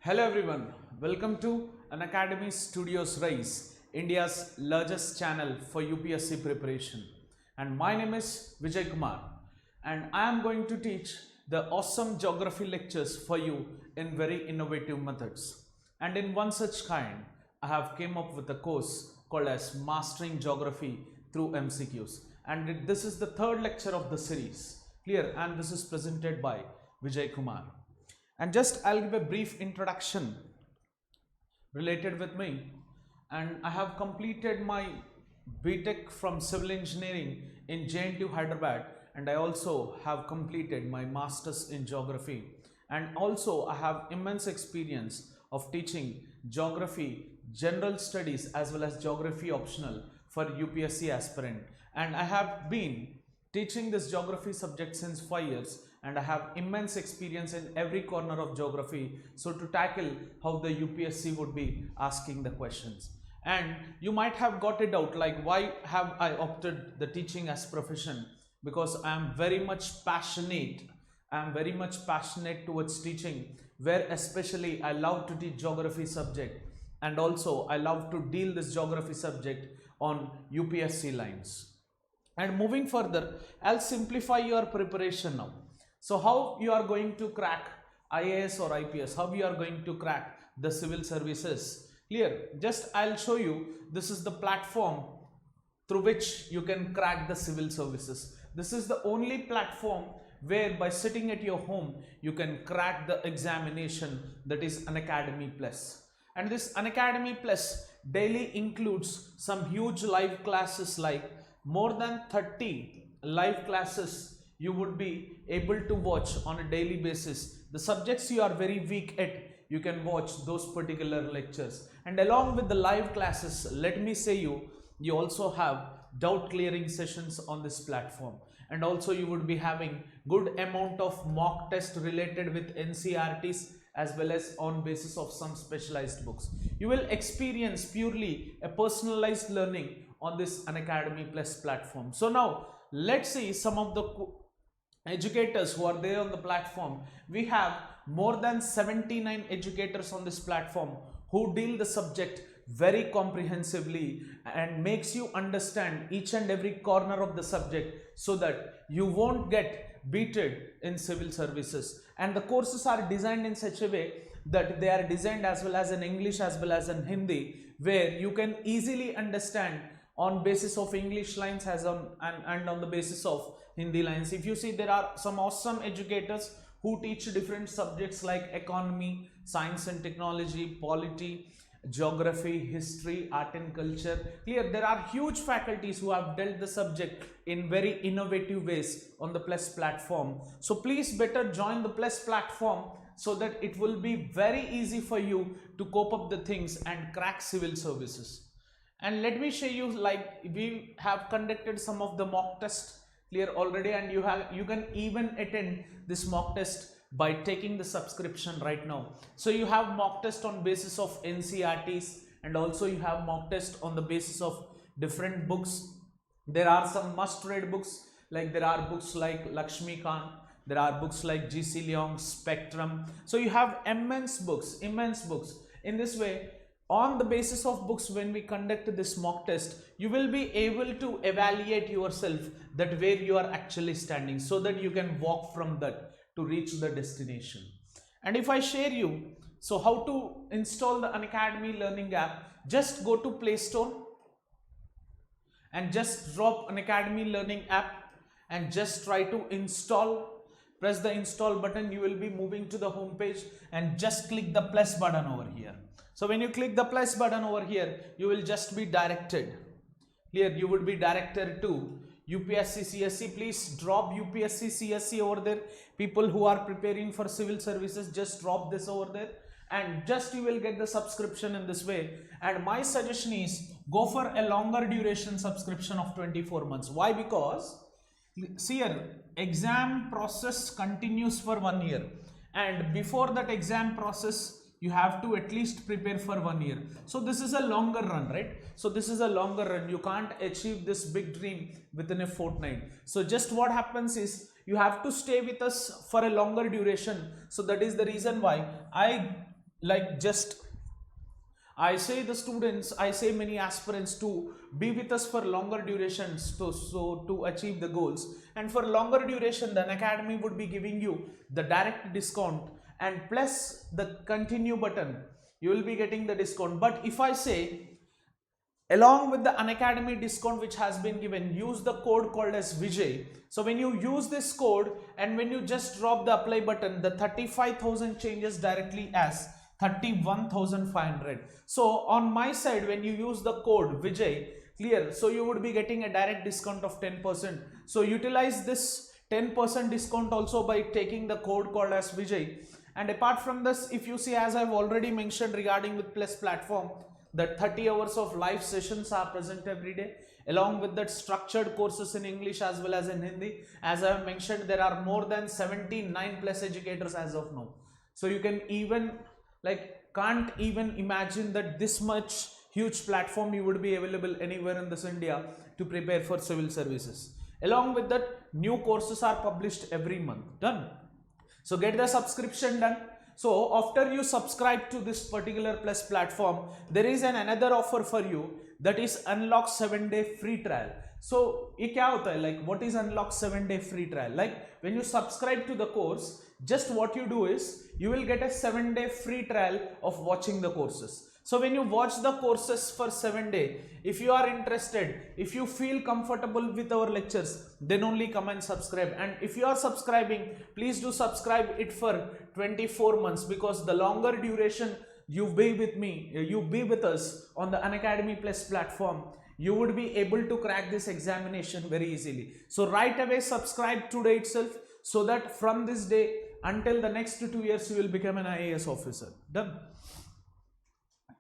Hello everyone, welcome to Unacademy Studios Rise, India's largest channel for UPSC preparation. And my name is Vijay Kumar, and I am going to teach the awesome geography lectures for you in very innovative methods. And in one such kind, I have came up with a course called as Mastering Geography Through MCQs. And this is the third lecture of the series. Clear? And this is presented by Vijay Kumar. And just I'll give a brief introduction related with me. And I have completed my BTech from Civil Engineering in JNTU Hyderabad, and I also have completed my Masters in Geography. And also I have immense experience of teaching geography, general studies as well as geography optional for UPSC aspirant. And I have been teaching this geography subject since 5 years, and I have immense experience in every corner of geography, so to tackle how the UPSC would be asking the questions. And you might have got it out like, why have I opted the teaching as profession? Because I am very much passionate. I am very much passionate towards teaching, where especially I love to teach geography subject, and also I love to deal this geography subject on UPSC lines. And moving further, I'll simplify your preparation now. So how you are going to crack IAS or IPS, how you are going to crack the civil services. Clear? Just I'll show you, this is the platform through which you can crack the civil services. This is the only platform where by sitting at your home, you can crack the examination, that is Unacademy Plus. And this Unacademy Plus daily includes some huge live classes, like more than 30 live classes you would be able to watch on a daily basis. The subjects you are very weak at, you can watch those particular lectures. And along with the live classes, let me say you also have doubt clearing sessions on this platform. And also you would be having good amount of mock test related with NCERTs as well as on basis of some specialized books. You will experience purely a personalized learning on this Unacademy Plus platform. So now let's see some of the educators who are there on the platform. We have more than 79 educators on this platform who deal the subject very comprehensively and makes you understand each and every corner of the subject, so that you won't get beaten in civil services. And the courses are designed in such a way that they are designed as well as in English as well as in Hindi, where you can easily understand on basis of English lines and on the basis of Hindi lines. If you see, there are some awesome educators who teach different subjects like economy, science and technology, polity, geography, history, art and culture. Clear? There are huge faculties who have dealt the subject in very innovative ways on the Plus platform. So please better join the Plus platform, so that it will be very easy for you to cope up the things and crack civil services. And let me show you, like we have conducted some of the mock tests clear already, and you can even attend this mock test by taking the subscription right now. So you have mock test on basis of NCERTs, and also you have mock test on the basis of different books. There are some must read books, like there are books like Lakshmi Khan, there are books like G.C. Leong, Spectrum. So you have immense books. In this way, on the basis of books, when we conduct this mock test, you will be able to evaluate yourself that where you are actually standing, so that you can walk from that to reach the destination. And if I share you, so how to install the Unacademy Learning app, just go to Play Store and just drop Unacademy Learning app and just try to install. Press the install button, you will be moving to the home page, and just click the plus button over here. So when you click the plus button over here, you will just be directed. Here you would be directed to UPSC CSE. Please drop UPSC CSE over there. People who are preparing for civil services, just drop this over there, and just you will get the subscription in this way. And my suggestion is, go for a longer duration subscription of 24 months. Why? Because see here, exam process continues for 1 year, and before that exam process you have to at least prepare for 1 year. So this is a longer run, right? So this is a longer run. You can't achieve this big dream within a fortnight. So just what happens is, you have to stay with us for a longer duration. So that is the reason why I like just I say the students, I say many aspirants to be with us for longer durations to achieve the goals. And for longer duration, the Unacademy would be giving you the direct discount and plus the continue button. You will be getting the discount. But if I say along with the Unacademy discount which has been given, use the code called as Vijay. So when you use this code and when you just drop the apply button, the 35,000 changes directly as 31,500. So on my side, when you use the code Vijay, clear, so you would be getting a direct discount of 10%. So utilize this 10% discount also by taking the code called as Vijay. And apart from this, if you see, as I've already mentioned regarding with Plus platform, that 30 hours of live sessions are present every day. Along with that, structured courses in English as well as in Hindi. As I have mentioned, there are more than 79 plus educators as of now. So you can even can't even imagine that this much huge platform you would be available anywhere in this India to prepare for civil services. Along with that, new courses are published every month. Done. So get the subscription done. So after you subscribe to this particular Plus platform, there is another offer for you, that is unlock 7-day free trial. So ये क्या होता है, like what is unlock 7-day free trial? Like when you subscribe to the course, just what you do is you will get a 7-day free trial of watching the courses. So when you watch the courses for 7 days, if you are interested, if you feel comfortable with our lectures, then only come and subscribe. And if you are subscribing, please do subscribe it for 24 months, because the longer duration you be with me, you be with us on the Unacademy Plus platform, you would be able to crack this examination very easily. So right away subscribe today itself, so that from this day until the next 2 years you will become an IAS officer. Done.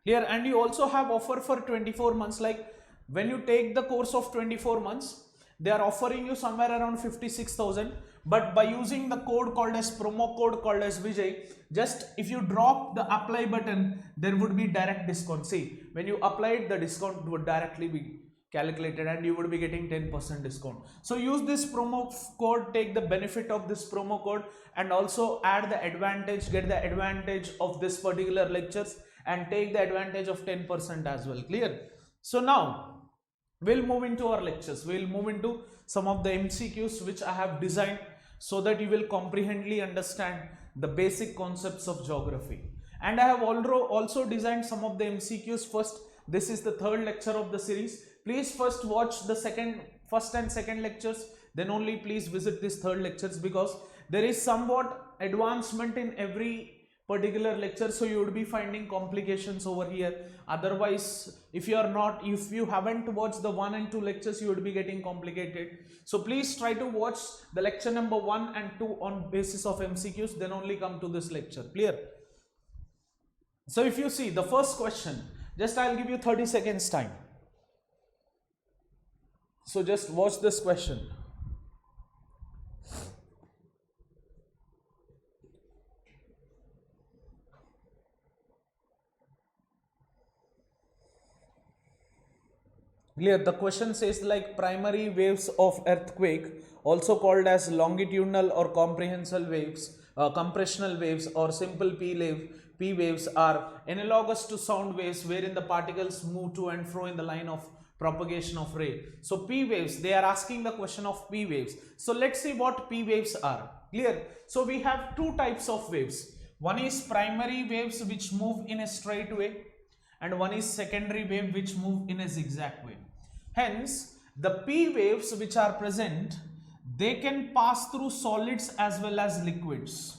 Here, and you also have offer for 24 months. Like when you take the course of 24 months, they are offering you somewhere around 56,000. But by using the code called as promo code called as Vijay, just if you drop the apply button, there would be direct discount. See, when you applied, the discount would directly be calculated and you would be getting 10% discount. So use this promo code, take the benefit of this promo code, and also add the advantage, get the advantage of this particular lectures, and take the advantage of 10% as well. Clear? So now we'll move into our lectures. We'll move into some of the MCQs which I have designed so that you will comprehensively understand the basic concepts of geography. And I have also designed some of the MCQs. First, this is the third lecture of the series. Please first watch the first and second lectures, then only please visit this third lectures, because there is somewhat advancement in every particular lecture, so you would be finding complications over here. Otherwise, if you haven't watched the 1 and 2 lectures, you would be getting complicated. So please try to watch the lecture number 1 and 2 on basis of MCQs, then only come to this lecture. Clear? So if you see the first question, just I'll give you 30 seconds time. So just watch this question. Clear? The question says like primary waves of earthquake, also called as longitudinal or comprehensional waves, compressional waves or simple P waves are analogous to sound waves wherein the particles move to and fro in the line of propagation of ray. So P waves, they are asking the question of P waves. So let's see what P waves are. Clear? So we have two types of waves. One is primary waves which move in a straight way, and one is secondary wave which move in a zigzag way. Hence, the P waves which are present, they can pass through solids as well as liquids.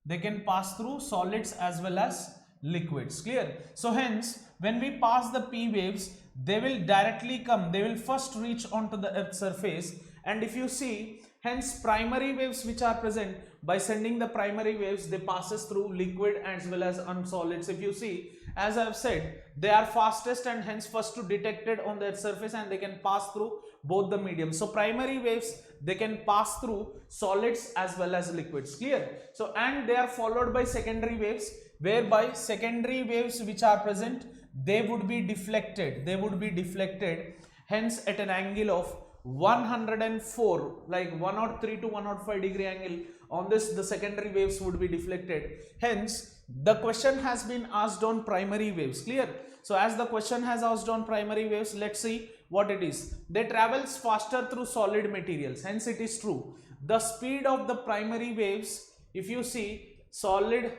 They can pass through solids as well as liquids. Clear? So hence, when we pass the P waves, they will directly come, they will first reach onto the earth's surface. And if you see, hence primary waves which are present, by sending the primary waves, they passes through liquid as well as on solids. If you see, as I have said, they are fastest and hence first to detected on the surface, and they can pass through both the mediums. So primary waves, they can pass through solids as well as liquids. Clear? So and they are followed by secondary waves, whereby secondary waves which are present, they would be deflected. They would be deflected, hence at an angle of 104, like 103 to 105 degree angle. On this, the secondary waves would be deflected. Hence, The question has been asked on primary waves. Clear? So as the question has asked on primary waves, let's see what it is. They travels faster through solid materials. Hence it is true. The speed of the primary waves, if you see, solid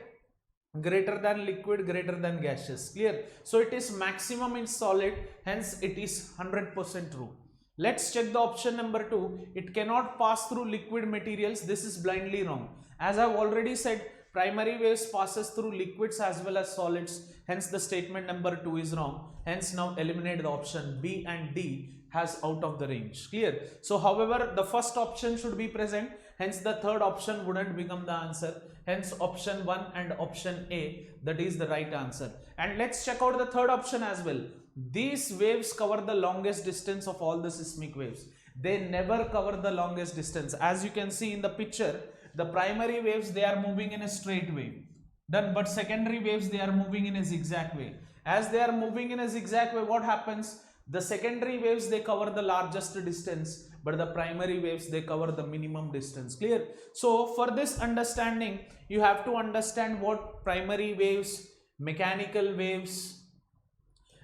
greater than liquid greater than gaseous. Clear? So it is maximum in solid. Hence it is 100% true. Let's check the option number 2. It cannot pass through liquid materials. This is blindly wrong. As I've already said, primary waves passes through liquids as well as solids. Hence the statement number 2 is wrong. Hence now eliminate the option B and D has out of the range. Clear? So however, the first option should be present. Hence the third option wouldn't become the answer. Hence option 1 and option A, that is the right answer. And let's check out the third option as well. These waves cover the longest distance of all the seismic waves. They never cover the longest distance. As you can see in the picture, the primary waves, they are moving in a straight way. Done. But secondary waves, they are moving in a zigzag way. As they are moving in a zigzag way, what happens? The secondary waves, they cover the largest distance, but the primary waves, they cover the minimum distance. Clear? So for this understanding, you have to understand what primary waves, mechanical waves,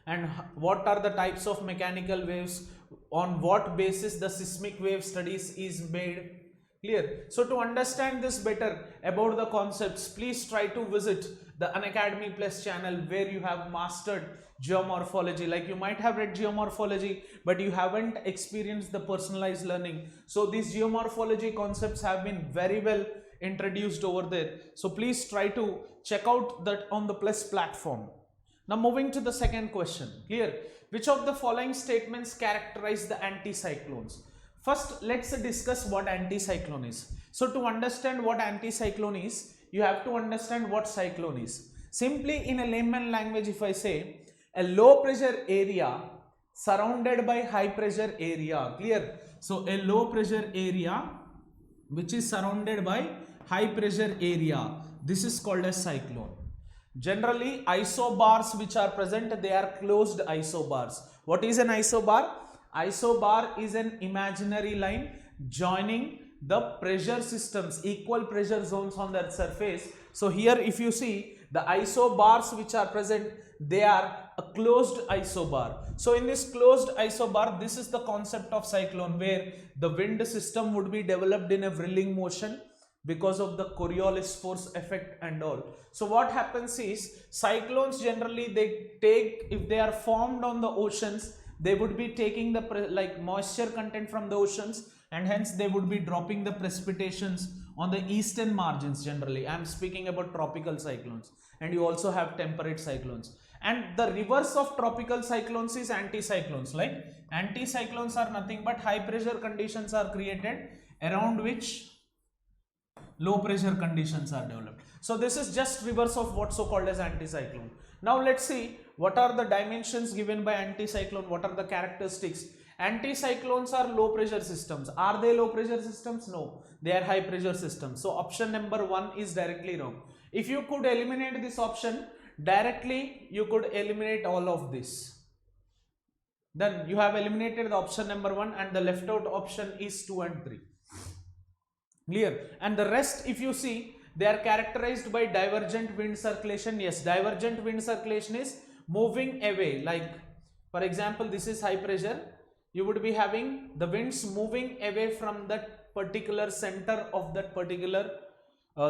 and what are the types of mechanical waves, on what basis the seismic wave studies is made. Clear? So to understand this better about the concepts, please try to visit the Unacademy Plus channel, where you have mastered geomorphology. Like you might have read geomorphology, but you haven't experienced the personalized learning. So these geomorphology concepts have been very well introduced over there. So please try to check out that on the Plus platform. Now moving to the second question. Clear? Which of the following statements characterize the anticyclones? First, let's discuss what anticyclone is. So to understand what anticyclone is, you have to understand what cyclone is. Simply in a layman language, if I say a low pressure area surrounded by high pressure area. Clear? So a low pressure area which is surrounded by high pressure area, this is called as cyclone. Generally, isobars which are present, they are closed isobars. What is an isobar? Isobar is an imaginary line joining the pressure systems, equal pressure zones on their surface. So here if you see the isobars which are present, they are a closed isobar. So in this closed isobar, this is the concept of cyclone, where the wind system would be developed in a whirling motion because of the Coriolis force effect and all. So what happens is, cyclones generally, they take, if they are formed on the oceans, they would be taking the moisture content from the oceans, and hence they would be dropping the precipitations on the eastern margins. Generally, I am speaking about tropical cyclones, and you also have temperate cyclones. And the reverse of tropical cyclones is anticyclones. Like anticyclones are nothing but high pressure conditions are created around which low pressure conditions are developed. So this is just reverse of what so called as anticyclone. Now let's see what are the dimensions given by anticyclone, what are the characteristics. Anticyclones are low pressure systems. Are they low pressure systems? No, they are high pressure systems. So option number 1 is directly wrong. If you could eliminate this option directly, you could eliminate all of this. Then you have eliminated the option number 1, and the left out option is 2 and 3. Clear? And the rest, if you see, they are characterized by divergent wind circulation. Yes, divergent wind circulation is moving away. Like for example, this is high pressure. You would be having the winds moving away from that particular center of that particular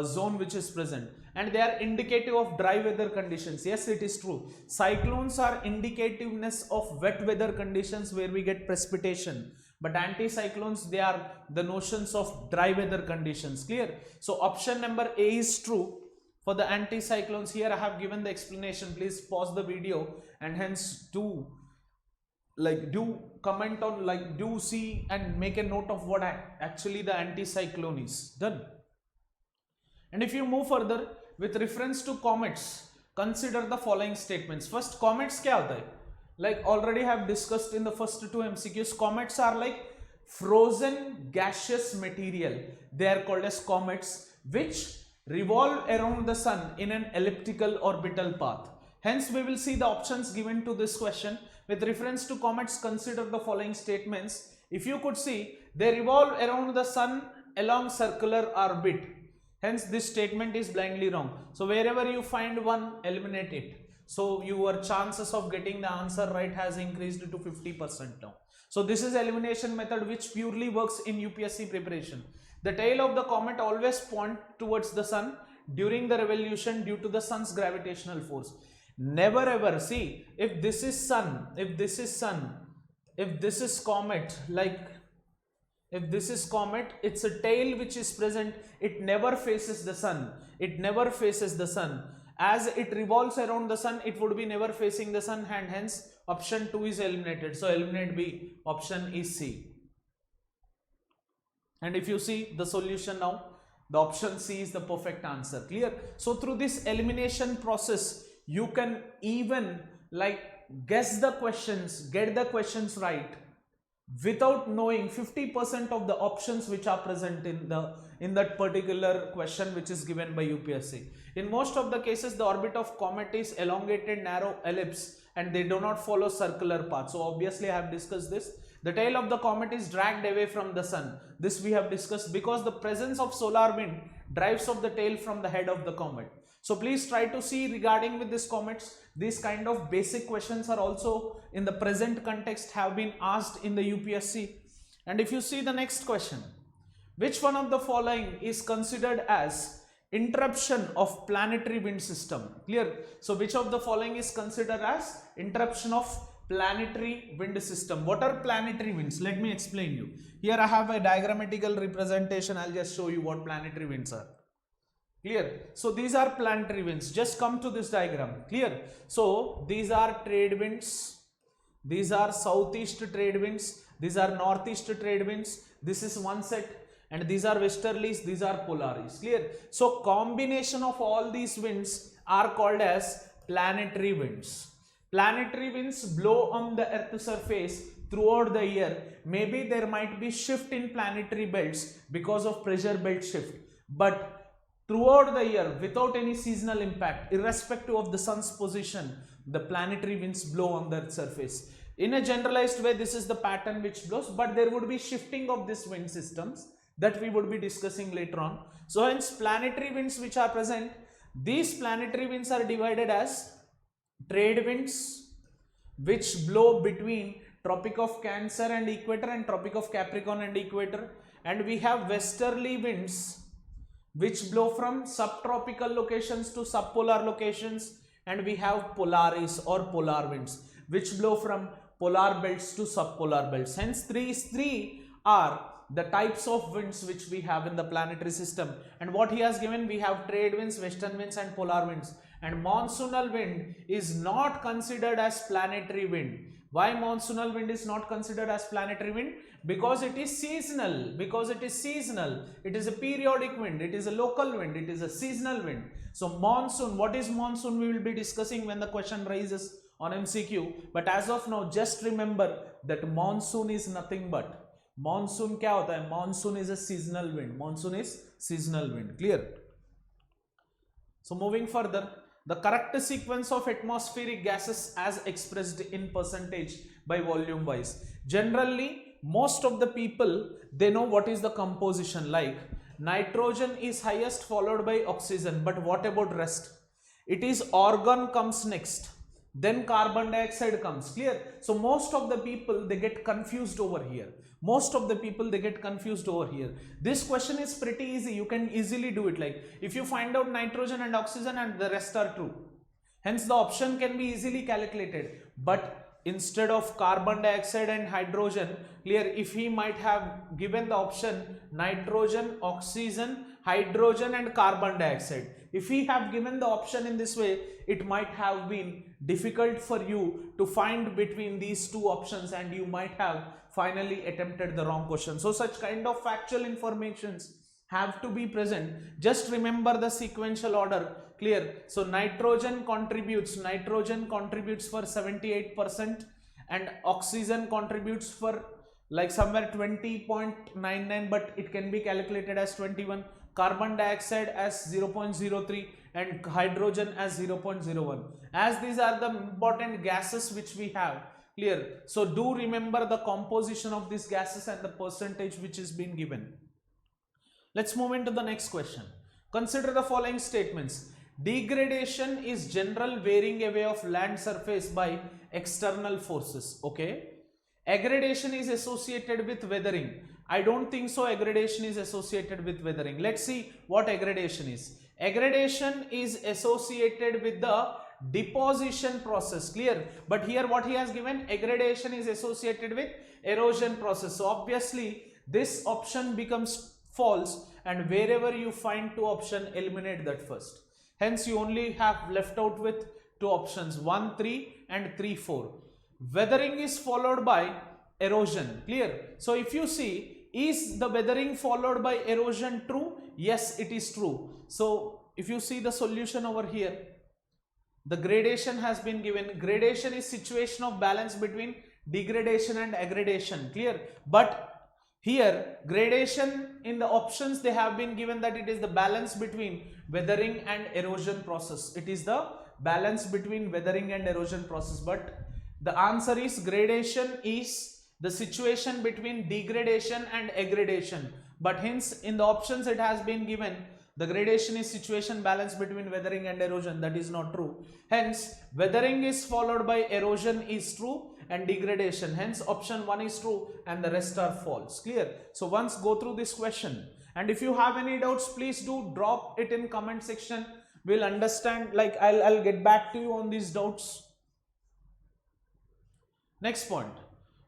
zone which is present, and they are indicative of dry weather conditions. Yes, it is true. Cyclones are indicativeness of wet weather conditions where we get precipitation. But anticyclones, they are the notions of dry weather conditions. Clear? So option number A is true for the anticyclones. Here I have given the explanation. Please pause the video and hence do comment on, do see and make a note of what actually the anticyclone is. Done. And if you move further with reference to comets, consider the following statements. First, comets क्या होता है? Like already have discussed in the first 2 MCQs, comets are like frozen gaseous material. They are called as comets, which revolve around the sun in an elliptical orbital path. Hence we will see the options given to this question. With reference to comets, consider the following statements. If you could see, they revolve around the sun along circular orbit. Hence this statement is blindly wrong. So wherever you find one, eliminate it. So your chances of getting the answer right has increased to 50% now. So this is elimination method which purely works in UPSC preparation. The tail of the comet always point towards the sun during the revolution due to the sun's gravitational force. Never ever, see, if this is sun, if this is comet, like if this is comet, it's a tail which is present, it never faces the sun, it never faces the sun. As it revolves around the sun, it would be never facing the sun, and hence option 2 is eliminated. So eliminate B, option is C. And if you see the solution now, the option C is the perfect answer. Clear? So through this elimination process, you can even like guess the questions, get the questions right without knowing 50% of the options which are present in that particular question which is given by UPSC. In most of the cases, the orbit of comet is elongated narrow ellipse and they do not follow circular path. So obviously I have discussed this. The tail of the comet is dragged away from the sun. This we have discussed because the presence of solar wind drives off the tail from the head of the comet. So please try to see regarding with this comets, these kind of basic questions are also in the present context have been asked in the UPSC. And if you see the next question, which one of the following is considered as interruption of planetary wind system? Clear? So which of the following is considered as interruption of planetary wind system? What are planetary winds? Let me explain you. Here I have a diagrammatical representation. I'll just show you what planetary winds are. Clear? So these are planetary winds. Just come to this diagram. Clear? So these are trade winds. These are southeast trade winds. These are northeast trade winds. This is one set. And these are westerlies. These are polaris. Clear? So combination of all these winds are called as planetary winds. Planetary winds blow on the earth's surface throughout the year. Maybe there might be shift in planetary belts because of pressure belt shift. But throughout the year, without any seasonal impact, irrespective of the sun's position, the planetary winds blow on the earth's surface. In a generalized way, this is the pattern which blows, but there would be shifting of these wind systems that we would be discussing later on. So hence planetary winds which are present, these planetary winds are divided as trade winds which blow between Tropic of Cancer and equator and Tropic of Capricorn and equator, and we have westerly winds which blow from subtropical locations to subpolar locations, and we have polaris or polar winds which blow from polar belts to subpolar belts. Hence three are the types of winds which we have in the planetary system. And what he has given, we have trade winds, western winds and polar winds. And monsoonal wind is not considered as planetary wind. Why monsoonal wind is not considered as planetary wind? Because it is seasonal. Because it is seasonal. It is a periodic wind. It is a local wind. It is a seasonal wind. So monsoon, what is monsoon? We will be discussing when the question rises on MCQ. But as of now, just remember that monsoon is nothing but. Monsoon क्या होता है? Monsoon is a seasonal wind. Monsoon is seasonal wind. Clear? So moving further, the correct sequence of atmospheric gases as expressed in percentage by volume wise. Generally, most of the people, they know what is the composition like. Nitrogen is highest followed by oxygen. But what about rest? It is argon comes next. Then carbon dioxide comes. Clear? So most of the people, they get confused over here. Most of the people, they get confused over here. This question is pretty easy. You can easily do it. Like if you find out nitrogen and oxygen and the rest are true. Hence the option can be easily calculated. But instead of carbon dioxide and hydrogen, clear, if he might have given the option nitrogen, oxygen, hydrogen and carbon dioxide. If he have given the option in this way, it might have been difficult for you to find between these two options and you might have finally attempted the wrong question. So such kind of factual informations have to be present. Just remember the sequential order. Clear? So nitrogen contributes for 78% and oxygen contributes for like somewhere 20.99, but it can be calculated as 21. Carbon dioxide as 0.03 and hydrogen as 0.01. As these are the important gases which we have. Clear? So do remember the composition of these gases and the percentage which is being given. Let's move into the next question. Consider the following statements. Degradation is general wearing away of land surface by external forces. Okay. Aggradation is associated with weathering. I don't think so aggradation is associated with weathering. Let's see what aggradation is. Aggradation is associated with the deposition process. Clear? But here what he has given, aggradation is associated with erosion process. So obviously this option becomes false, and wherever you find two option, eliminate that first. Hence you only have left out with two options, 1, 3 and 3, 4. Weathering is followed by erosion. Clear? So if you see, is the weathering followed by erosion true? Yes, it is true. So if you see the solution over here, the gradation has been given. Gradation is situation of balance between degradation and aggradation. Clear? But here gradation in the options they have been given that it is the balance between weathering and erosion process. It is the balance between weathering and erosion process. But the answer is gradation is the situation between degradation and aggradation. But hence in the options it has been given the gradation is situation balance between weathering and erosion. That is not true. Hence weathering is followed by erosion is true and degradation. Hence option 1 is true and the rest are false. Clear? So once go through this question, and if you have any doubts, please do drop it in comment section. We'll understand, like I'll get back to you on these doubts. Next point,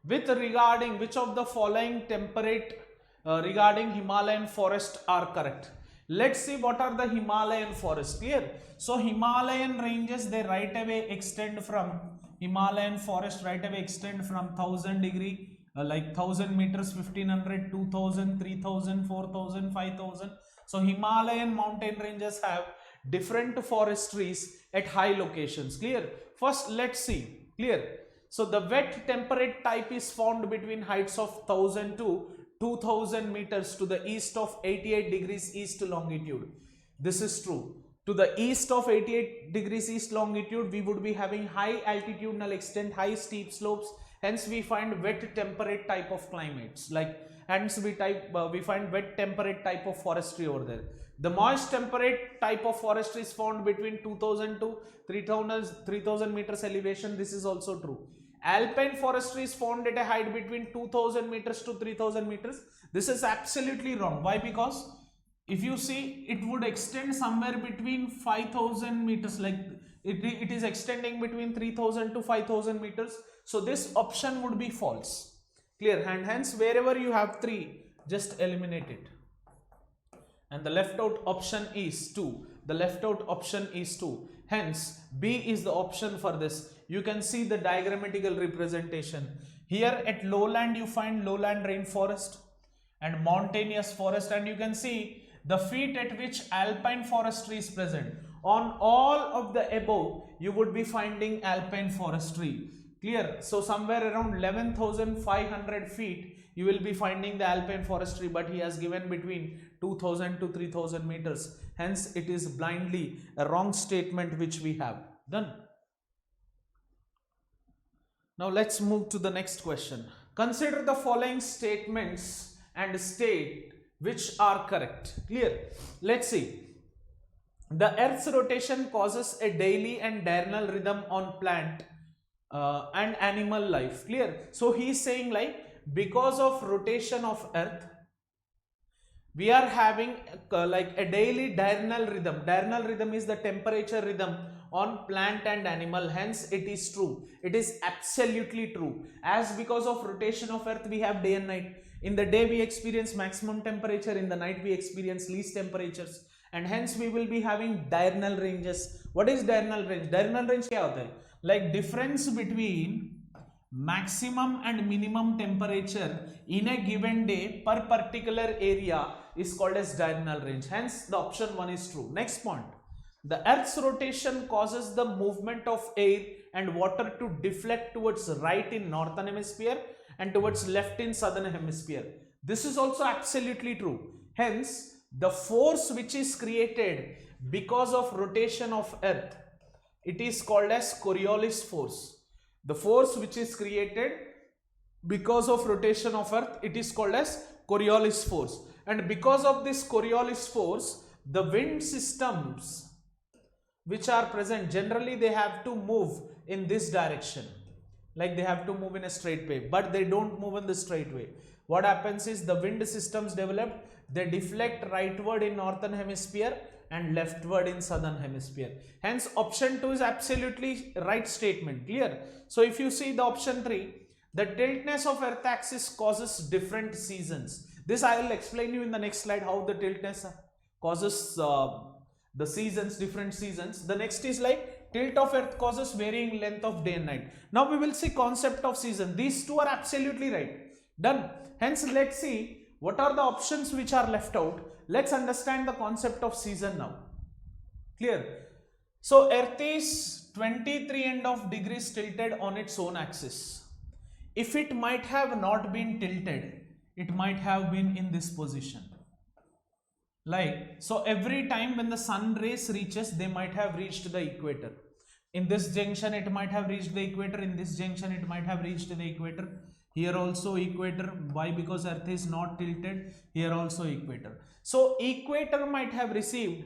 with regarding which of the following temperate regarding Himalayan forest are correct. Let's see what are the Himalayan forests. Clear? So Himalayan ranges, they right away extend from Himalayan forest right away extend from 1000 degree like 1000 meters, 1500, 2000, 3000, 4000, 5000. So Himalayan mountain ranges have different forestries at high locations. Clear? First let's see. Clear? So the wet temperate type is found between heights of 1000 to 2000 meters to the east of 88 degrees east longitude. This is true. To the east of 88 degrees east longitude, we would be having high altitudinal extent, high steep slopes. Hence we find wet temperate type of climates. Hence we find wet temperate type of forestry over there. The moist temperate type of forestry is found between 2000 to 3000 meters elevation. This is also true. Alpine forestry is found at a height between 2000 meters to 3000 meters. This is absolutely wrong. Why? Because if you see, it would extend somewhere between 5000 meters, like it is extending between 3000 to 5000 meters. So this option would be false. Clear? And hence wherever you have 3, just eliminate it. And the left out option is 2. The left out option is 2. Hence B is the option for this. You can see the diagrammatical representation. Here at lowland you find lowland rainforest and mountainous forest, and you can see the feet at which alpine forestry is present. On all of the above you would be finding alpine forestry. Clear? So somewhere around 11,500 feet you will be finding the alpine forestry, but he has given between 2000 to 3000 meters. Hence it is blindly a wrong statement which we have done. Now let's move to the next question. Consider the following statements and state which are correct. Clear? Let's see. The Earth's rotation causes a daily and diurnal rhythm on plant and animal life. Clear? So he is saying like because of rotation of Earth, we are having like a daily diurnal rhythm. Diurnal rhythm is the temperature rhythm on plant and animal. Hence it is true. It is absolutely true. As because of rotation of Earth we have day and night. In the day we experience maximum temperature, in the night we experience least temperatures, and hence we will be having diurnal ranges. What is diurnal range? Diurnal range क्या होता है? Like difference between maximum and minimum temperature in a given day per particular area is called as diurnal range. Hence the option 1 is true. Next point. The Earth's rotation causes the movement of air and water to deflect towards right in northern hemisphere and towards left in southern hemisphere. This is also absolutely true. Hence the force which is created because of rotation of Earth, it is called as Coriolis force. The force which is created because of rotation of Earth, it is called as Coriolis force. And because of this Coriolis force, the wind systems which are present, generally they have to move in this direction, like they have to move in a straight way, but they don't move in the straight way. What happens is the wind systems developed, they deflect rightward in northern hemisphere and leftward in southern hemisphere. Hence option 2 is absolutely right statement. Clear? So if you see the option 3, the tiltness of earth axis causes different seasons. This I will explain you in the next slide, how the tiltness causes the seasons, different seasons. The next is like tilt of earth causes varying length of day and night. Now we will see concept of season. These two are absolutely right. Done. Hence let's see what are the options which are left out. Let's understand the concept of season now. Clear? So earth is 23.5 degrees tilted on its own axis. If it might have not been tilted, it might have been in this position. Like, so every time when the sun rays reaches, they might have reached the equator. In this junction it might have reached the equator, in this junction it might have reached the equator. Here also equator. Why? Because earth is not tilted. Here also equator. So equator might have received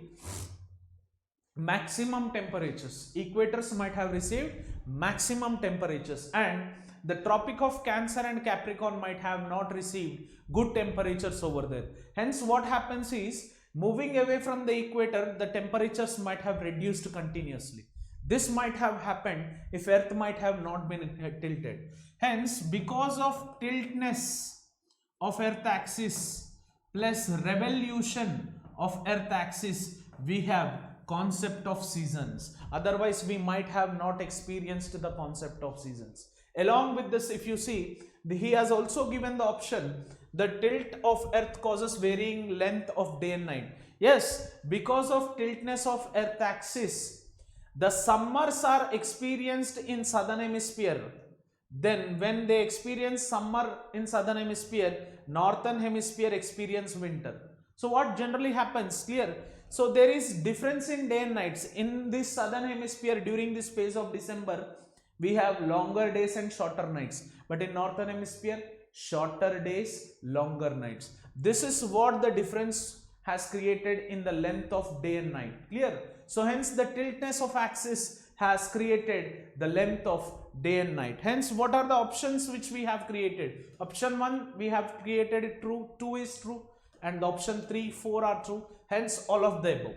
maximum temperatures. Equators might have received maximum temperatures, and the Tropic of Cancer and Capricorn might have not received good temperatures over there. Hence what happens is, moving away from the equator, the temperatures might have reduced continuously. This might have happened if earth might have not been tilted. Hence, because of tiltness of earth axis plus revolution of earth axis, we have concept of seasons. Otherwise we might have not experienced the concept of seasons. Along with this, if you see, he has also given the option, the tilt of earth causes varying length of day and night. Yes, because of tiltness of earth axis, the summers are experienced in southern hemisphere. Then when they experience summer in southern hemisphere, northern hemisphere experience winter. So what generally happens? Clear? So there is difference in day and nights. In this southern hemisphere, during this phase of December, we have longer days and shorter nights. But in northern hemisphere, shorter days, longer nights. This is what the difference has created in the length of day and night. Clear? So hence the tiltness of axis has created the length of day and night. Hence what are the options which we have created? Option 1 we have created it true, 2 is true, and the option 3, 4 are true. Hence all of the above,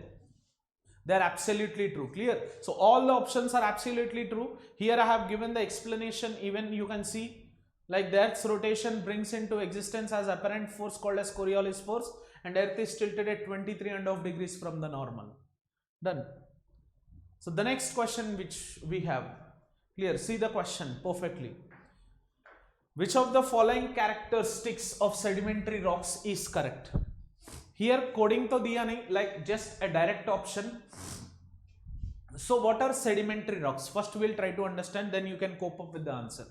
they are absolutely true. Clear? So all the options are absolutely true. Here I have given the explanation. Even you can see, like the earth's rotation brings into existence as apparent force called as Coriolis force, and earth is tilted at 23.5 degrees from the normal. Done. So the next question which we have, clear, see the question perfectly. Which of the following characteristics of sedimentary rocks is correct? Here coding to diya nahi, like just a direct option. So what are sedimentary rocks? First we'll try to understand, then you can cope up with the answer.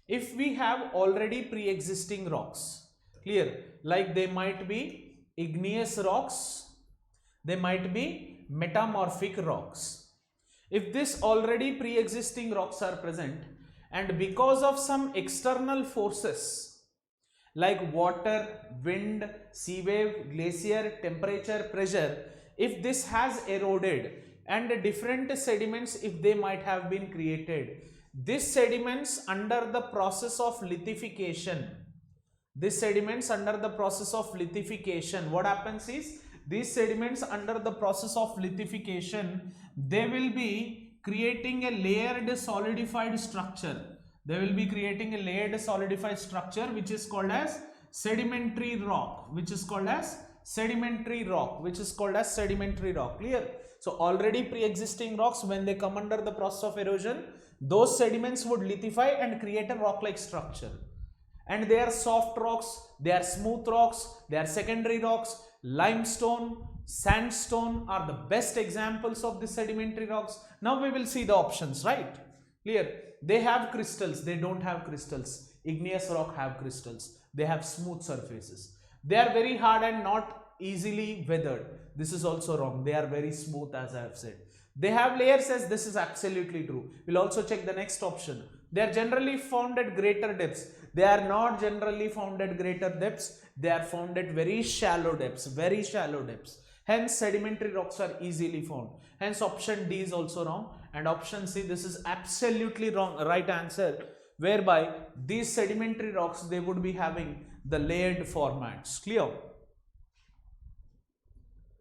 If we have already pre-existing rocks, clear, like they might be igneous rocks, they might be metamorphic rocks. If this already pre-existing rocks are present, and because of some external forces like water, wind, sea wave, glacier, temperature, pressure, if this has eroded, and different sediments if they might have been created, these sediments under the process of lithification, what happens is, these sediments under the process of lithification, they will be creating a layered solidified structure. They will be creating a layered solidified structure which is called as sedimentary rock, Clear? So already pre-existing rocks, when they come under the process of erosion, those sediments would lithify and create a rock-like structure. And they are soft rocks, they are smooth rocks, they are secondary rocks. Limestone, sandstone are the best examples of the sedimentary rocks. Now we will see the options, right? Clear? They have crystals, they don't have crystals. Igneous rock have crystals, they have smooth surfaces. They are very hard and not easily weathered. This is also wrong. They are very smooth, as I have said. They have layers, as this is absolutely true. We'll also check the next option. They are generally found at greater depths. They are not generally found at greater depths. They are found at very shallow depths, Hence sedimentary rocks are easily found. Hence option D is also wrong, and option C, this is absolutely wrong, right answer, whereby these sedimentary rocks, they would be having the layered formats. Clear?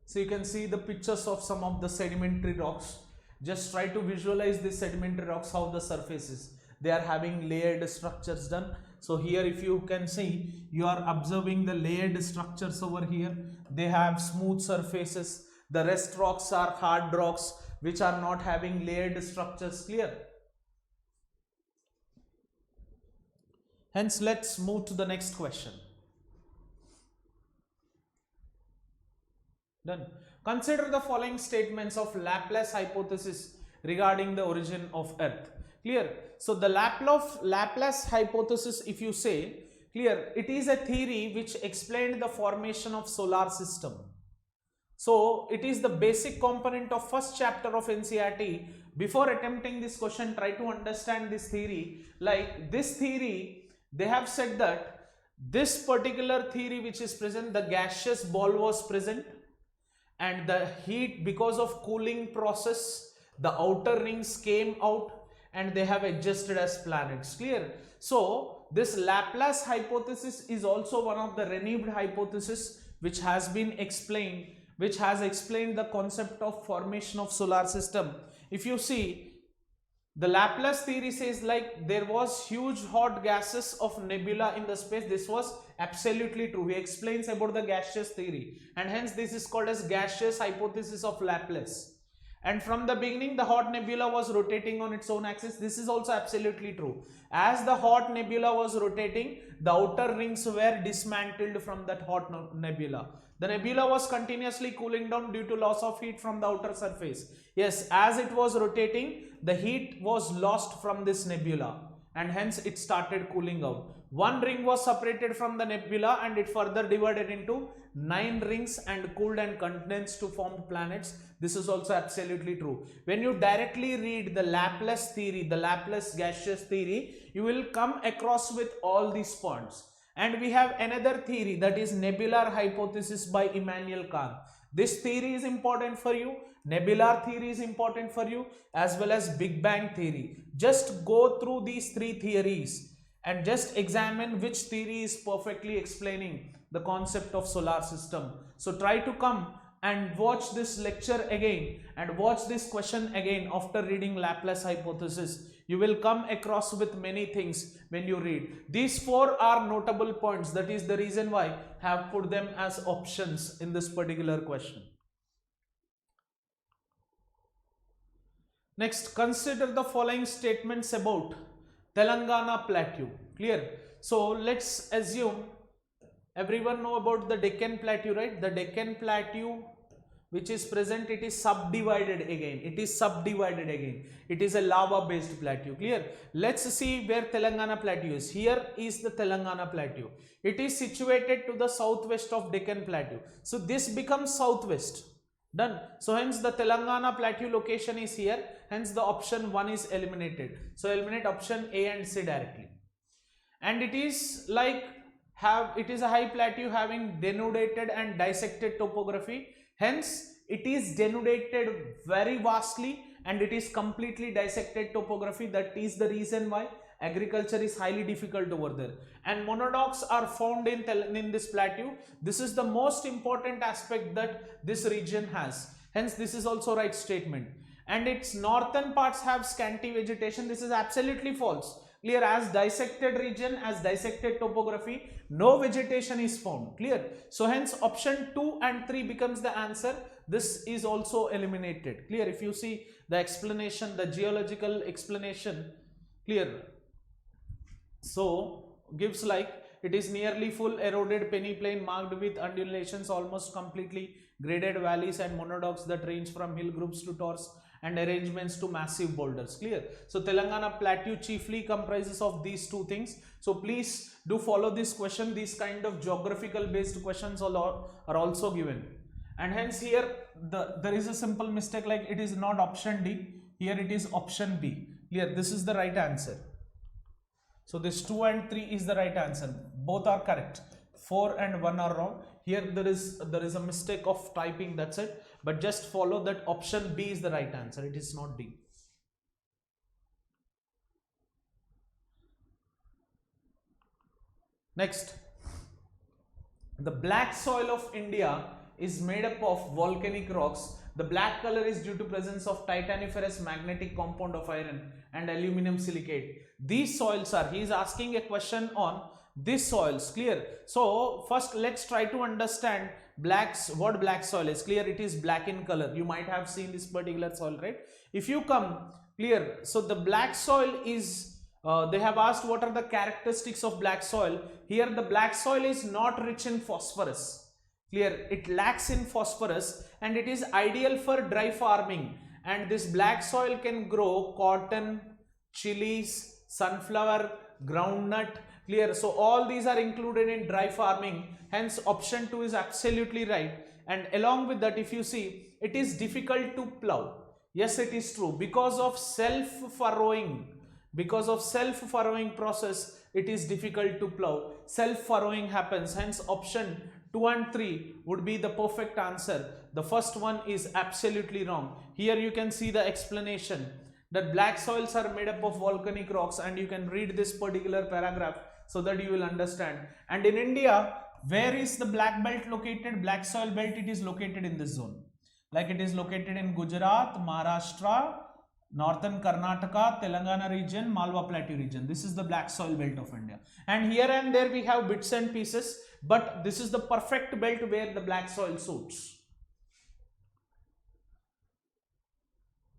So you can see the pictures of some of the sedimentary rocks. Just try to visualize these sedimentary rocks, how the surface is. They are having layered structures done. So here if you can see, you are observing the layered structures over here. They have smooth surfaces. The rest rocks are hard rocks which are not having layered structures. Clear? Hence let's move to the next question. Done. Consider the following statements of Laplace hypothesis regarding the origin of Earth. Clear? So the Laplace hypothesis, if you say, clear, it is a theory which explained the formation of solar system. So it is the basic component of first chapter of NCERT. Before attempting this question, try to understand this theory. Like this theory, they have said that this particular theory which is present, the gaseous ball was present, and the heat, because of cooling process, the outer rings came out and they have adjusted as planets. Clear? So this Laplace hypothesis is also one of the renewed hypothesis which has been explained, which has explained the concept of formation of solar system. If you see, the Laplace theory says like there was huge hot gases of nebula in the space. This was absolutely true. He explains about the gaseous theory, and hence this is called as gaseous hypothesis of Laplace. And from the beginning, the hot nebula was rotating on its own axis. This is also absolutely true. As the hot nebula was rotating, the outer rings were dismantled from that hot nebula. The nebula was continuously cooling down due to loss of heat from the outer surface. Yes, as it was rotating, the heat was lost from this nebula, and hence it started cooling out. One ring was separated from the nebula and it further divided into 9 rings and cooled and condensed to form planets. This is also absolutely true. When you directly read the Laplace theory, the Laplace gaseous theory, you will come across with all these points. And we have another theory, that is nebular hypothesis by Immanuel Kant. This theory is important for you. Nebular theory is important for you, as well as Big Bang theory. Just go through these 3 theories and just examine which theory is perfectly explaining the concept of solar system. So try to come and watch this lecture again and watch this question again after reading Laplace hypothesis. You will come across with many things when you read. These 4 are notable points. That is the reason why I have put them as options in this particular question. Next, consider the following statements about Telangana Plateau. Clear? So let's assume everyone know about the Deccan Plateau, right? The Deccan Plateau which is present, it is subdivided again. It is subdivided again. It is a lava based plateau. Clear? Let's see where Telangana Plateau is. Here is the Telangana Plateau. It is situated to the southwest of Deccan Plateau. So this becomes southwest. Done. So hence the Telangana Plateau location is here. Hence the option 1 is eliminated. So eliminate option A and C directly. And it is like it is a high plateau having denuded and dissected topography. Hence it is denuded very vastly and it is completely dissected topography. That is the reason why agriculture is highly difficult over there, and monodocs are found in this plateau. This is the most important aspect that this region has. Hence this is also right statement. And its northern parts have scanty vegetation. This is absolutely false. Clear? As dissected region, as dissected topography, no vegetation is found. Clear? So hence option 2 and 3 becomes the answer. This is also eliminated. Clear? If you see the explanation, the geological explanation, clear? So gives like it is nearly full eroded peneplain marked with undulations, almost completely graded valleys and monodocs that range from hill groups to tors and arrangements to massive boulders. Clear? So Telangana Plateau chiefly comprises of these 2 things. So please do follow this question. These kind of geographical based questions are also given. And hence here there is a simple mistake, like it is not option D. Here it is option B. Clear? This is the right answer. So this 2 and 3 is the right answer. Both are correct. 4 and 1 are wrong. here there is a mistake of typing, that's it. But just follow that option B is the right answer. It is not D. Next, the black soil of India is made up of volcanic rocks. The black color is due to presence of titaniferous magnetic compound of iron and aluminum silicate. These soils are, he is asking a question on these soils, clear? So first let's try to understand what black soil is. Clear, it is black in color. You might have seen this particular soil, right? If you come, clear, so the black soil is, they have asked what are the characteristics of black soil. Here the black soil is not rich in phosphorus. Clear, it lacks in phosphorus and it is ideal for dry farming, and this black soil can grow cotton, chilies, sunflower, groundnut. Clear, so all these are included in dry farming, hence option 2 is absolutely right. And along with that, if you see, it is difficult to plow. Yes, it is true, because of self-furrowing process, it is difficult to plow. Self-furrowing happens, hence option 2 and 3 would be the perfect answer. The first one is absolutely wrong. Here you can see the explanation that black soils are made up of volcanic rocks, and you can read this particular paragraph so that you will understand. And in India, where is the black belt located? Black soil belt, it is located in this zone. Like it is located in Gujarat, Maharashtra, Northern Karnataka, Telangana region, Malwa Plateau region. This is the black soil belt of India. And here and there we have bits and pieces, but this is the perfect belt where the black soil suits.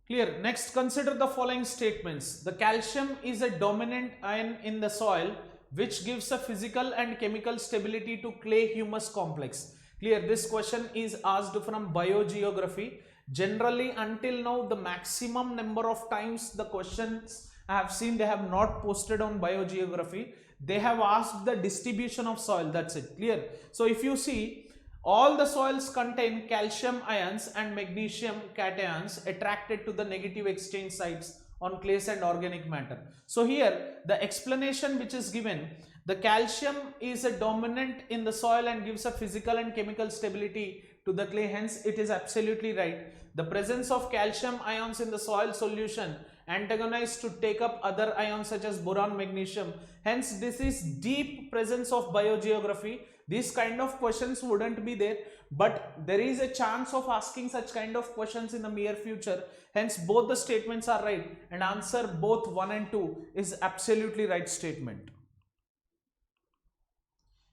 Clear. Next, consider the following statements. The calcium is a dominant ion in the soil which gives a physical and chemical stability to clay humus complex. Clear. This question is asked from biogeography. Generally, until now, the maximum number of times the questions I have seen, they have not posted on biogeography. They have asked the distribution of soil, that's it. Clear. So if you see, all the soils contain calcium ions and magnesium cations attracted to the negative exchange sites on clays and organic matter. So here the explanation which is given, the calcium is a dominant in the soil and gives a physical and chemical stability to the clay, hence it is absolutely right. The presence of calcium ions in the soil solution antagonize to take up other ions such as boron, magnesium, hence this is deep presence of biogeography. These kind of questions wouldn't be there, but there is a chance of asking such kind of questions in the near future, hence both the statements are right, and answer both 1 and 2 is absolutely right statement.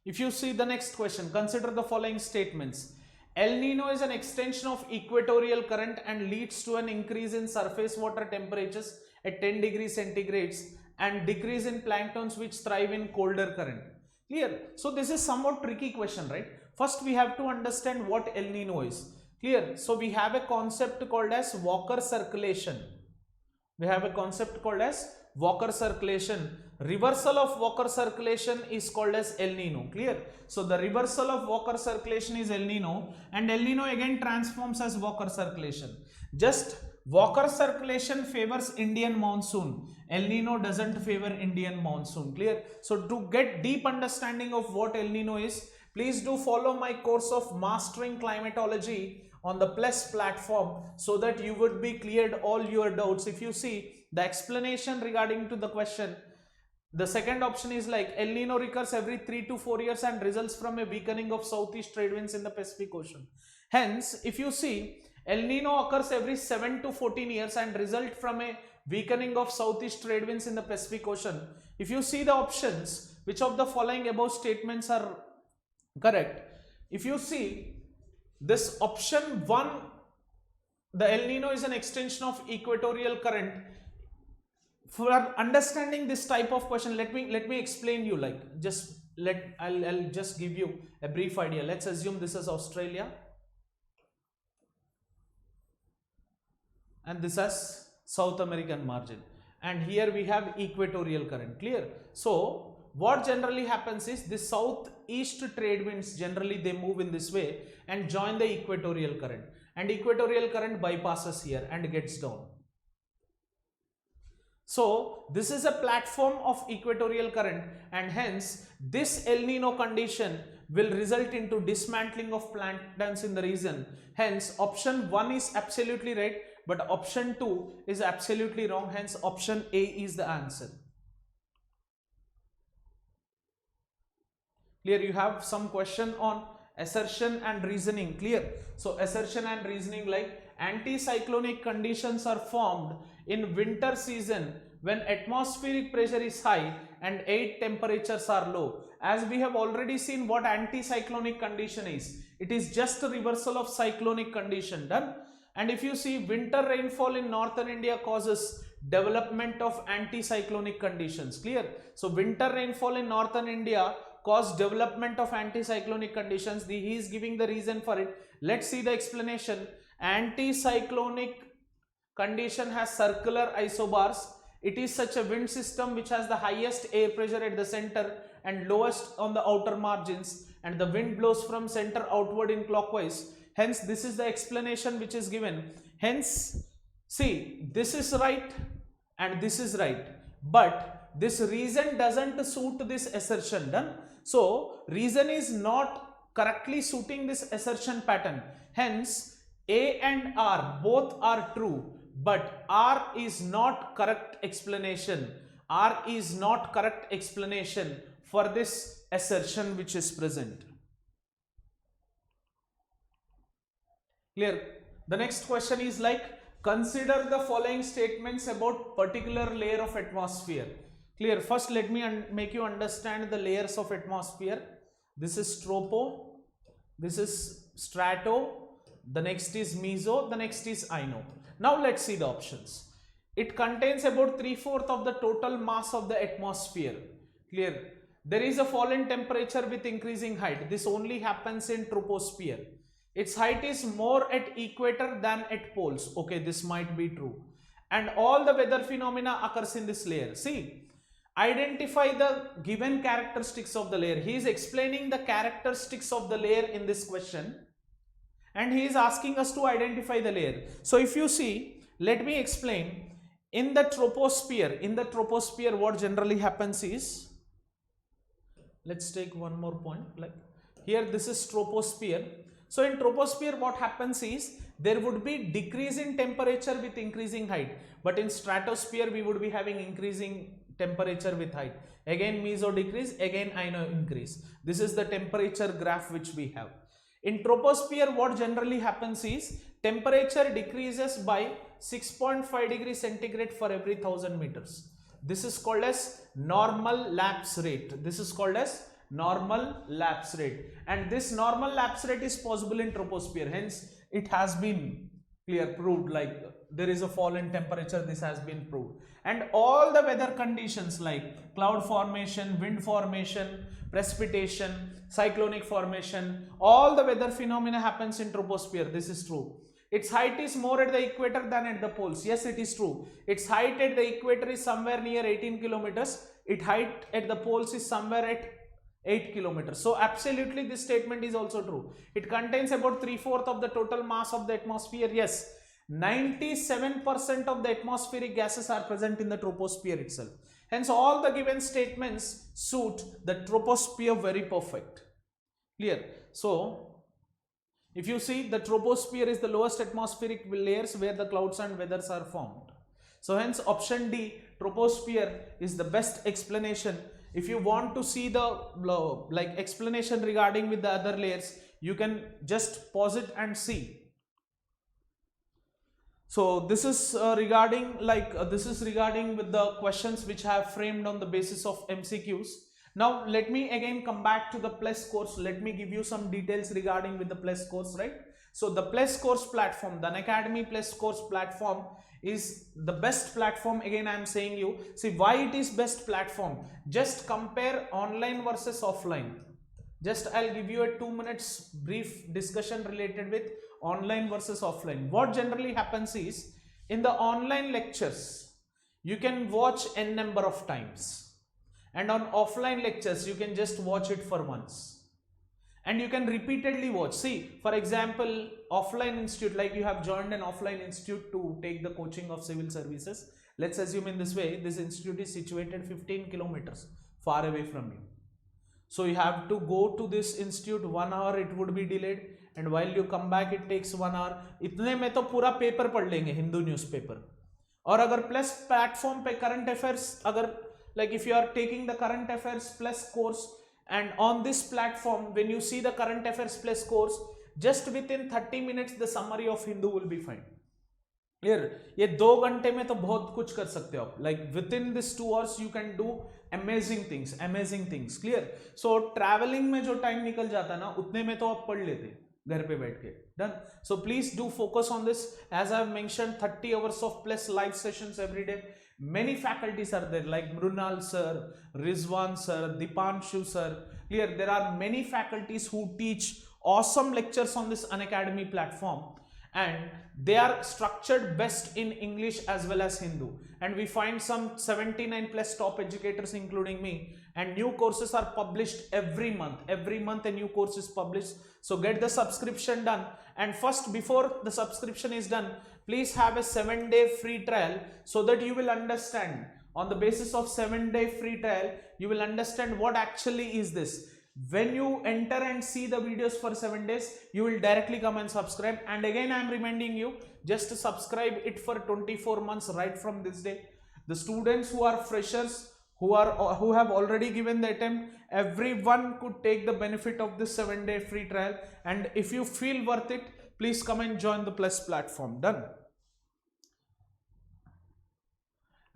If you see the next question, consider the following statements. El Nino is an extension of equatorial current and leads to an increase in surface water temperatures at 10 degrees centigrades and decrease in planktons which thrive in colder current. Clear? So this is somewhat tricky question, right? First we have to understand what El Nino is. Clear? So we have a concept called as Walker circulation. Walker circulation. Reversal of Walker circulation is called as El Nino. Clear? So the reversal of Walker circulation is El Nino, and El Nino again transforms as Walker circulation. Just Walker circulation favors Indian monsoon. El Nino doesn't favor Indian monsoon. Clear? So to get deep understanding of what El Nino is, please do follow my course of Mastering Climatology on the Plus platform so that you would be cleared all your doubts. If you see the explanation regarding to the question, the second option is like El Nino recurs every 3 to 4 years and results from a weakening of southeast trade winds in the Pacific Ocean. Hence, if you see, El Nino occurs every 7 to 14 years and result from a weakening of southeast trade winds in the Pacific Ocean. If you see the options, which of the following above statements are correct? If you see this option 1, the El Nino is an extension of equatorial current. For understanding this type of question, let me explain you, like I'll just give you a brief idea. Let's assume this is Australia and this is South American margin, and here we have equatorial current. Clear? So what generally happens is the southeast trade winds, generally they move in this way and join the equatorial current, and equatorial current bypasses here and gets down. So this is a platform of equatorial current, and hence this El Nino condition will result into dismantling of planktons in the region. Hence, option 1 is absolutely right, but option 2 is absolutely wrong. Hence, option A is the answer. Clear? You have some question on assertion and reasoning. Clear? So, assertion and reasoning like anticyclonic conditions are formed in winter season when atmospheric pressure is high and air temperatures are low. As we have already seen what anticyclonic condition is, it is just a reversal of cyclonic condition. Done. And if you see, winter rainfall in northern India causes development of anticyclonic conditions. Clear? So winter rainfall in northern India cause development of anticyclonic conditions. He is giving the reason for it. Let's see the explanation. Anticyclonic condition has circular isobars. It is such a wind system which has the highest air pressure at the center and lowest on the outer margins, and the wind blows from center outward in clockwise. Hence, this is the explanation which is given. Hence, see, this is right and this is right, but this reason doesn't suit this assertion. Done. So, reason is not correctly suiting this assertion pattern. Hence, A and R both are true, but R is not correct explanation. R is not correct explanation for this assertion which is present. Clear? The next question is like, consider the following statements about particular layer of atmosphere. Clear? First, let me make you understand the layers of atmosphere. This is tropo, this is strato, the next is meso, the next is ino. Now let's see the options. It contains about 3/4 of the total mass of the atmosphere. Clear? There is a fall in temperature with increasing height. This only happens in troposphere. Its height is more at equator than at poles. Okay, this might be true. And all the weather phenomena occurs in this layer. See, identify the given characteristics of the layer. He is explaining the characteristics of the layer in this question, and he is asking us to identify the layer. So if you see, let me explain. In the troposphere, what generally happens is, let's take one more point, like here this is troposphere. So in troposphere, what happens is, there would be decrease in temperature with increasing height, but in stratosphere we would be having increasing temperature with height. Again meso decrease, again ino increase. This is the temperature graph which we have. In troposphere, what generally happens is, temperature decreases by 6.5 degrees centigrade for every 1000 meters. This is called as normal lapse rate. This is called as normal lapse rate, and this normal lapse rate is possible in troposphere. Hence, it has been proved, like there is a fall in temperature. This has been proved. And all the weather conditions like cloud formation, wind formation, precipitation, cyclonic formation, all the weather phenomena happens in troposphere. This is true. Its height is more at the equator than at the poles. Yes, it is true. Its height at the equator is somewhere near 18 kilometers. Its height at the poles is somewhere at 8 kilometers. So absolutely this statement is also true. It contains about 3/4 of the total mass of the atmosphere. Yes, 97% of the atmospheric gases are present in the troposphere itself. Hence all the given statements suit the troposphere very perfect. Clear? So if you see, the troposphere is the lowest atmospheric layers where the clouds and weathers are formed. So hence option D, troposphere, is the best explanation. If you want to see the explanation regarding with the other layers, you can just pause it and see. So this is regarding with the questions which I have framed on the basis of MCQs. Now let me again come back to the Plus course. Let me give you some details regarding with the Plus course, right? So the Plus course platform, the Unacademy Plus course platform is the best platform. Again I am saying you, see why it is best platform. Just compare online versus offline. Just I'll give you a 2 minutes brief discussion related with online versus offline. What generally happens is, in the online lectures you can watch n number of times, and on offline lectures you can just watch it for once, and you can repeatedly watch. See, for example, offline institute, like you have joined an offline institute to take the coaching of civil services. Let's assume in this way, this institute is situated 15 kilometers far away from you. So you have to go to this institute, 1 hour it would be delayed, and while you come back it takes 1 hour. इतने में तो पूरा paper पढ़ लेंगे, Hindu newspaper. और अगर plus platform पे current affairs, अगर like if you are taking the current affairs plus course, and on this platform when you see the current affairs plus course, just within 30 minutes the summary of Hindu will be fine. Clear? ये 2 घंटे में तो बहुत कुछ कर सकते हो आप. Like within this 2 hours you can do amazing things. Clear? So traveling में जो टाइम निकल जाता ना, उतने में तो आप पढ़ लेते घर पे बैठ के. Done. So please do focus on this. As I have mentioned, 30 hours of plus live sessions every day. Many faculties are there like Mrunal sir, Rizwan sir, Dipanshu sir. Clear? There are many faculties who teach awesome lectures on this Unacademy platform, and they are structured best in English as well as Hindu. And we find some 79 plus top educators including me, and new courses are published every month a new course is published. So get the subscription done, and first, before the subscription is done, please have a 7-day free trial, so that you will understand. On the basis of 7-day free trial, you will understand what actually is this. When you enter and see the videos for 7 days, you will directly come and subscribe. And again, I am reminding you, just to subscribe it for 24 months right from this day. The students who are freshers, who have already given the attempt, everyone could take the benefit of this 7-day free trial. And if you feel worth it, please come and join the Plus platform. Done.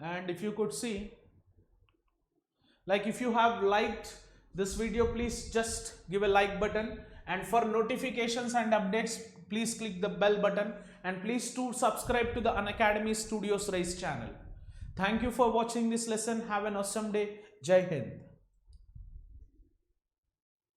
And if you could see, like if you have liked this video, please just give a like button, and for notifications and updates, please click the bell button, and please do subscribe to the Unacademy Studios Race channel. Thank you for watching this lesson. Have an awesome day. Jai Hind.